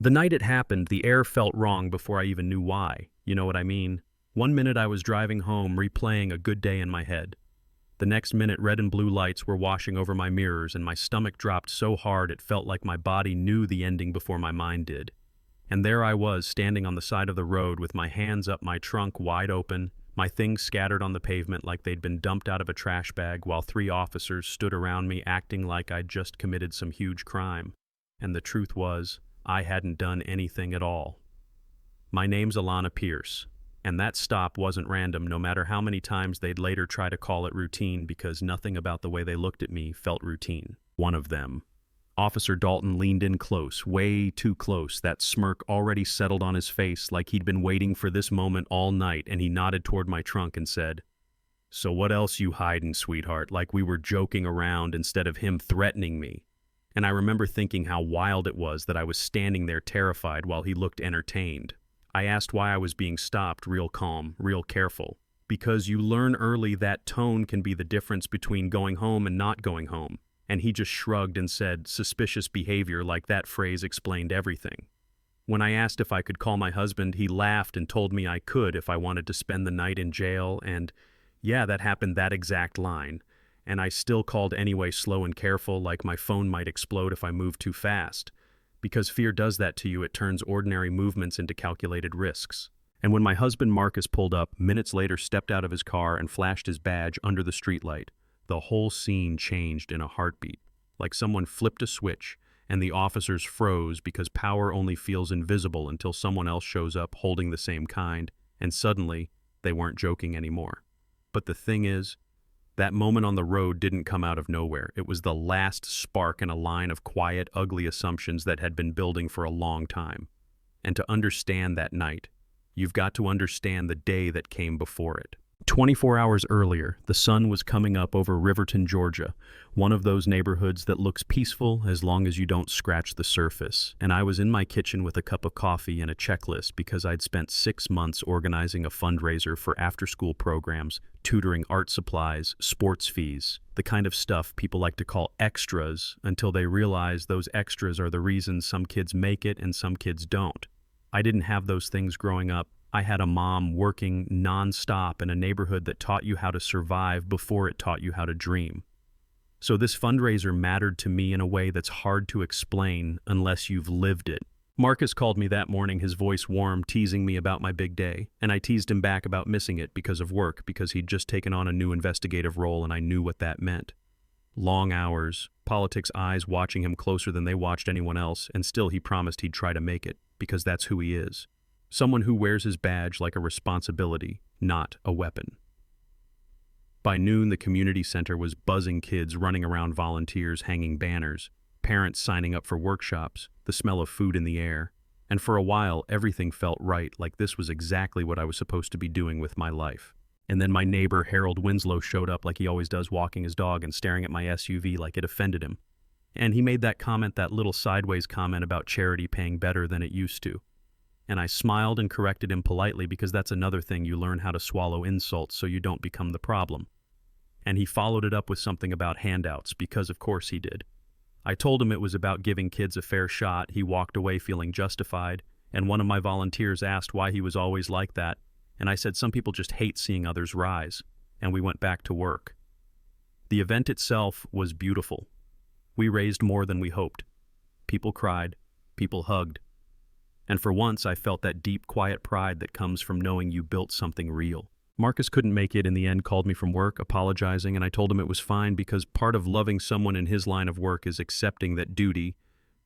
The night it happened, the air felt wrong before I even knew why. You know what I mean? One minute I was driving home, replaying a good day in my head. The next minute, red and blue lights were washing over my mirrors, and my stomach dropped so hard it felt like my body knew the ending before my mind did. And there I was, standing on the side of the road with my hands up, my trunk wide open, my things scattered on the pavement like they'd been dumped out of a trash bag, while three officers stood around me acting like I'd just committed some huge crime. And the truth was, I hadn't done anything at all. My name's Alana Pierce, and that stop wasn't random, no matter how many times they'd later try to call it routine, because nothing about the way they looked at me felt routine. One of them. Officer Dalton leaned in close, way too close, that smirk already settled on his face like he'd been waiting for this moment all night, and he nodded toward my trunk and said, "So what else you hiding, sweetheart?" Like we were joking around instead of him threatening me. And I remember thinking how wild it was that I was standing there terrified while he looked entertained. I asked why I was being stopped, real calm, real careful. Because you learn early that tone can be the difference between going home and not going home. And he just shrugged and said, "Suspicious behavior," like that phrase explained everything. When I asked if I could call my husband, he laughed and told me I could if I wanted to spend the night in jail, and yeah, that happened, that exact line. And I still called anyway, slow and careful, like my phone might explode if I moved too fast. Because fear does that to you, it turns ordinary movements into calculated risks. And when my husband Marcus pulled up, minutes later stepped out of his car and flashed his badge under the streetlight, the whole scene changed in a heartbeat. Like someone flipped a switch, and the officers froze because power only feels invisible until someone else shows up holding the same kind, and suddenly, they weren't joking anymore. But the thing is, that moment on the road didn't come out of nowhere. It was the last spark in a line of quiet, ugly assumptions that had been building for a long time. And to understand that night, you've got to understand the day that came before it. 24 hours earlier, the sun was coming up over Riverton, Georgia, one of those neighborhoods that looks peaceful as long as you don't scratch the surface. And I was in my kitchen with a cup of coffee and a checklist because I'd spent 6 months organizing a fundraiser for after-school programs, tutoring, art supplies, sports fees, the kind of stuff people like to call extras until they realize those extras are the reason some kids make it and some kids don't. I didn't have those things growing up. I had a mom working non-stop in a neighborhood that taught you how to survive before it taught you how to dream. So this fundraiser mattered to me in a way that's hard to explain unless you've lived it. Marcus called me that morning, his voice warm, teasing me about my big day, and I teased him back about missing it because of work, because he'd just taken on a new investigative role and I knew what that meant. Long hours, politics eyes watching him closer than they watched anyone else, and still he promised he'd try to make it, because that's who he is. Someone who wears his badge like a responsibility, not a weapon. By noon, the community center was buzzing, kids running around, volunteers hanging banners, parents signing up for workshops, the smell of food in the air. And for a while, everything felt right, like this was exactly what I was supposed to be doing with my life. And then my neighbor, Harold Winslow, showed up like he always does, walking his dog and staring at my SUV like it offended him. And he made that comment, that little sideways comment about charity paying better than it used to. And I smiled and corrected him politely, because that's another thing, you learn how to swallow insults so you don't become the problem. And he followed it up with something about handouts, because of course he did. I told him it was about giving kids a fair shot. He walked away feeling justified, and one of my volunteers asked why he was always like that, and I said some people just hate seeing others rise, and we went back to work. The event itself was beautiful. We raised more than we hoped. People cried, people hugged. And for once, I felt that deep, quiet pride that comes from knowing you built something real. Marcus couldn't make it in the end, called me from work, apologizing, and I told him it was fine, because part of loving someone in his line of work is accepting that duty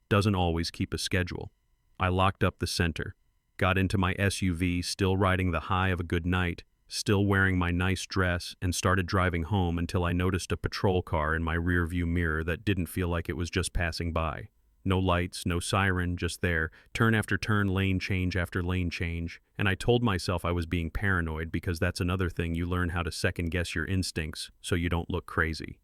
doesn't always keep a schedule. I locked up the center, got into my SUV, still riding the high of a good night, still wearing my nice dress, and started driving home until I noticed a patrol car in my rearview mirror that didn't feel like it was just passing by. No lights, no siren, just there, turn after turn, lane change after lane change. And I told myself I was being paranoid, because that's another thing, you learn how to second-guess your instincts so you don't look crazy.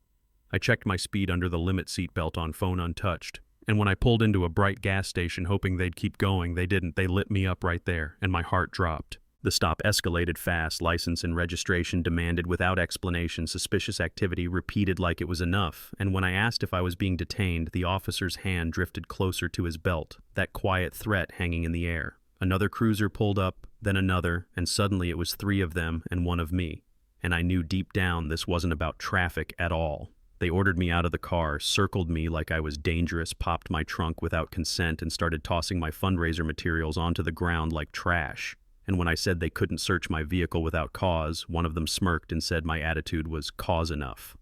I checked my speed under the limit seatbelt on phone untouched. And when I pulled into a bright gas station hoping they'd keep going, they didn't. They lit me up right there, and my heart dropped. The stop escalated fast, license and registration demanded without explanation, suspicious activity repeated like it was enough, and when I asked if I was being detained, the officer's hand drifted closer to his belt, that quiet threat hanging in the air. Another cruiser pulled up, then another, and suddenly it was 3 of them and 1 of me. And I knew deep down this wasn't about traffic at all. They ordered me out of the car, circled me like I was dangerous, popped my trunk without consent, and started tossing my fundraiser materials onto the ground like trash. And when I said they couldn't search my vehicle without cause, one of them smirked and said my attitude was cause enough.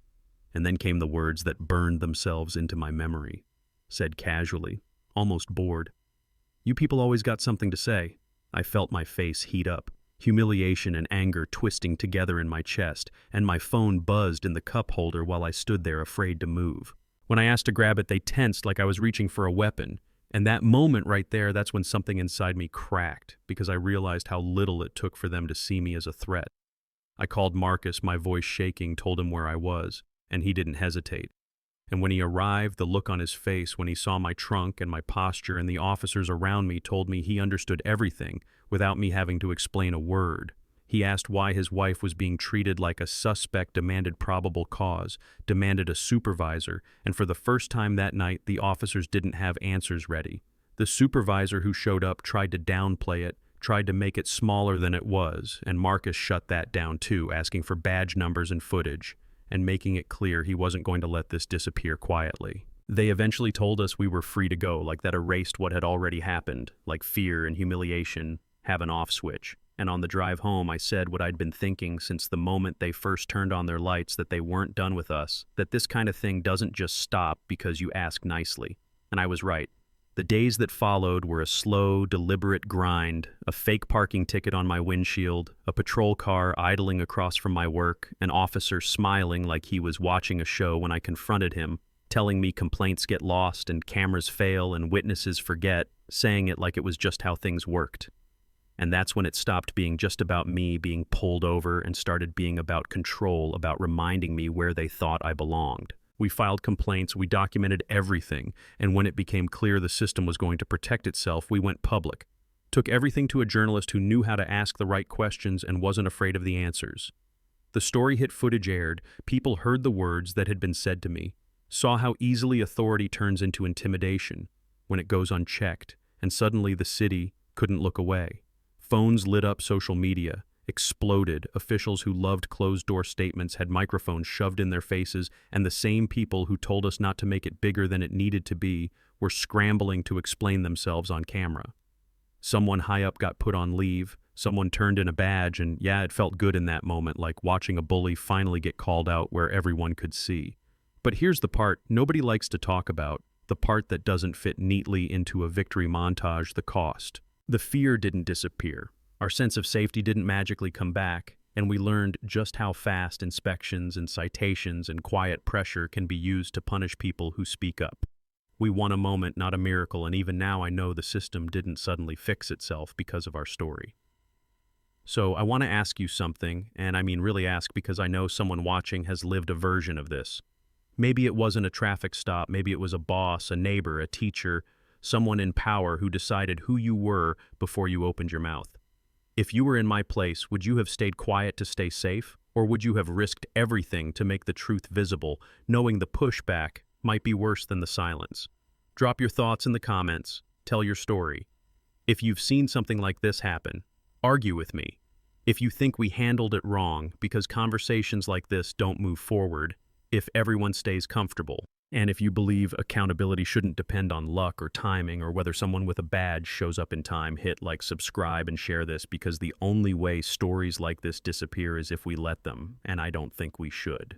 And then came the words that burned themselves into my memory. Said casually, almost bored, "You people always got something to say." I felt my face heat up, humiliation and anger twisting together in my chest, and my phone buzzed in the cup holder while I stood there afraid to move. When I asked to grab it, they tensed like I was reaching for a weapon. And that moment right there, that's when something inside me cracked, because I realized how little it took for them to see me as a threat. I called Marcus, my voice shaking, told him where I was, and he didn't hesitate. And when he arrived, the look on his face when he saw my trunk and my posture and the officers around me told me he understood everything without me having to explain a word. He asked why his wife was being treated like a suspect, demanded probable cause, demanded a supervisor, and for the first time that night, the officers didn't have answers ready. The supervisor who showed up tried to downplay it, tried to make it smaller than it was, and Marcus shut that down too, asking for badge numbers and footage, and making it clear he wasn't going to let this disappear quietly. They eventually told us we were free to go, like that erased what had already happened, like fear and humiliation have an off switch. And on the drive home, I said what I'd been thinking since the moment they first turned on their lights, that they weren't done with us, that this kind of thing doesn't just stop because you ask nicely. And I was right. The days that followed were a slow, deliberate grind, a fake parking ticket on my windshield, a patrol car idling across from my work, an officer smiling like he was watching a show when I confronted him, telling me complaints get lost and cameras fail and witnesses forget, saying it like it was just how things worked. And that's when it stopped being just about me being pulled over and started being about control, about reminding me where they thought I belonged. We filed complaints, we documented everything, and when it became clear the system was going to protect itself, we went public. Took everything to a journalist who knew how to ask the right questions and wasn't afraid of the answers. The story hit footage aired, people heard the words that had been said to me, saw how easily authority turns into intimidation when it goes unchecked, and suddenly the city couldn't look away. Phones lit up social media, exploded. Officials who loved closed-door statements had microphones shoved in their faces, and the same people who told us not to make it bigger than it needed to be were scrambling to explain themselves on camera. Someone high up got put on leave, someone turned in a badge, and yeah, it felt good in that moment, like watching a bully finally get called out where everyone could see. But here's the part nobody likes to talk about, the part that doesn't fit neatly into a victory montage: the cost. The fear didn't disappear. Our sense of safety didn't magically come back, and we learned just how fast inspections and citations and quiet pressure can be used to punish people who speak up. We won a moment, not a miracle, and even now I know the system didn't suddenly fix itself because of our story. So I want to ask you something, and I mean really ask because I know someone watching has lived a version of this. Maybe it wasn't a traffic stop, maybe it was a boss, a neighbor, a teacher, someone in power who decided who you were before you opened your mouth. If you were in my place, would you have stayed quiet to stay safe, or would you have risked everything to make the truth visible, knowing the pushback might be worse than the silence? Drop your thoughts in the comments. Tell your story. If you've seen something like this happen, argue with me. If you think we handled it wrong because conversations like this don't move forward, if everyone stays comfortable, and if you believe accountability shouldn't depend on luck or timing or whether someone with a badge shows up in time, hit like, subscribe, and share this, because the only way stories like this disappear is if we let them, and I don't think we should.